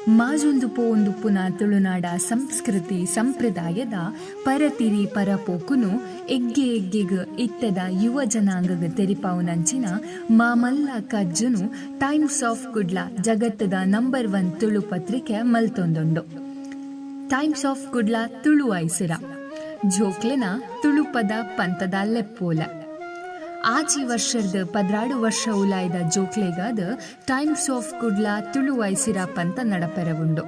ಮಾಜೊಂದು ಪೋಂದುಪ್ಪುನ ತುಳುನಾಡ ಸಂಸ್ಕೃತಿ ಸಂಪ್ರದಾಯದ ಪರತಿರಿ ಪರಪೋಕುನು ಎಗ್ಗೆ ಎಗ್ಗೆಗ್ ಇತ್ತದ ಯುವ ಜನಾಂಗಗ ತೆರಿಪಾವುನಂಚಿನ ಮಾಮಲ್ಲ ಕಜ್ಜುನು ಟೈಮ್ಸ್ ಆಫ್ ಕುಡ್ಲ ಜಗತ್ತದ ನಂಬರ್ 1 ತುಳು ಪತ್ರಿಕೆ ಮಲ್ತೊಂದುಂಡು. ಟೈಮ್ಸ್ ಆಫ್ ಕುಡ್ಲ ತುಳು ಐಸಿರ ಜೋಕ್ಲೆನ ತುಳು ಪದ ಪಂತದ ಲೆಪ್ಪೋಲ. ಆಚಿ ವರ್ಷದ 16 ವರ್ಷ ಉಲಾಯ್ದ ಜೋಕ್ಲೆಗಾದ ಟೈಮ್ಸ್ ಆಫ್ ಕುಡ್ಲ ತುಳು ಐಸಿರ ಪಂತ ನಡಪೆರವುಂಡು.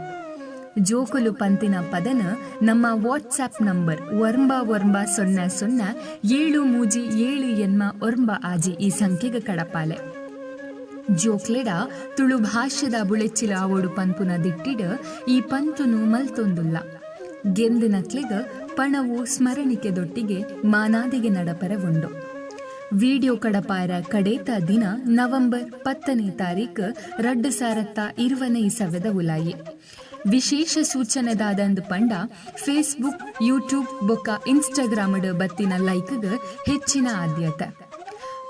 ಜೋಕುಲು ಪಂತಿನ ಪದನ ನಮ್ಮ ವಾಟ್ಸ್ಆಪ್ ನಂಬರ್ 990737 ಈ ಸಂಖ್ಯೆಗೆ ಕಡಪಾಲೆ. ಜೋಕ್ಲೆಡ ತುಳು ಭಾಷ್ಯದ ಬುಳೆಚ್ಚಿಲ ಆವೋಡು ಪಂಪುನ ದಿಟ್ಟಿಡ ಈ ಪಂತುನು ಮಲ್ತೊಂದುಲ್ಲ. ಗೆಂದಿನಕ್ಲೆಗ ಪಣವು ಸ್ಮರಣಿಕೆದೊಟ್ಟಿಗೆ ಮಾನಾದಿಗೆ ನಡಪೆರವುಂಡು. ವಿಡಿಯೋ ಕಡಪಾರ ಕಡೇತ ದಿನ ನವೆಂಬರ್ 10ನೇ ತಾರೀಕು 2020 ಉಲಾಯಿ. ವಿಶೇಷ ಸೂಚನೆದಾದಂದು ಪಂಡ ಫೇಸ್ಬುಕ್, ಯೂಟ್ಯೂಬ್ ಬೊಕ್ಕ ಇನ್ಸ್ಟಾಗ್ರಾಮಡ್ ಬತ್ತಿನ ಲೈಕ್ಗ ಹೆಚ್ಚಿನ ಆದ್ಯತೆ.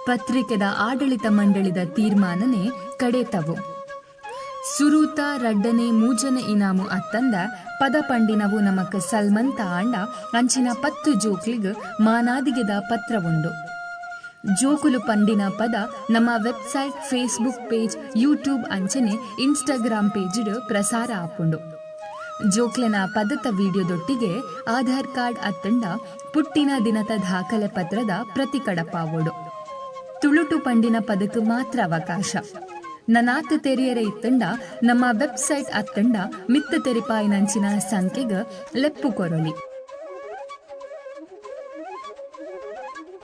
ಪತ್ರಿಕೆದ ಆಡಳಿತ ಮಂಡಳಿದ ತೀರ್ಮಾನನೆ ಕಡೇತವು. ಸುರೂತ ರಡ್ಡನೆ ಮೂಜನೆ ಇನಾಮು ಅತ್ತಂದ ಪದ ಪಂಡಿನವು ನಮಕ್ ಸಲ್ಮಂತ ಆಂಡ ಅಂಚಿನ 10 ಜೋಕ್ಲಿಗ್ ಮಾನಾದಿಗೆದ ಪತ್ರ ಉಂಡು. ಜೋಕುಲು ಪಂಡಿನ ಪದ ನಮ್ಮ ವೆಬ್ಸೈಟ್, ಫೇಸ್ಬುಕ್ ಪೇಜ್, ಯೂಟ್ಯೂಬ್ ಅಂಚನೆ ಇನ್ಸ್ಟಾಗ್ರಾಮ್ ಪೇಜ್ ಪ್ರಸಾರ ಆಪುಂಡು. ಜೋಕ್ಲೆನ ಪದತ ವಿಡಿಯೋದೊಟ್ಟಿಗೆ ಆಧಾರ್ ಕಾರ್ಡ್ ಅತ್ತಂಡ ಪುಟ್ಟಿನ ದಿನದ ದಾಖಲೆ ಪತ್ರದ ಪ್ರತಿ ಕಡಪಾವೋಡು. ತುಳುಟು ಪಂಡಿನ ಪದಕ್ಕೆ ಮಾತ್ರ ಅವಕಾಶ. ನನಾತ್ ತೆರಿಯರೆ ಇತ್ತಂಡ ನಮ್ಮ ವೆಬ್ಸೈಟ್ ಅತ್ತಂಡ ಮಿತ್ತ ತೆರಿಪಾಯಿನಂಚಿನ ಸಂಖ್ಯೆಗೆ ಲೆಪ್ಪು ಕೊರಲಿ.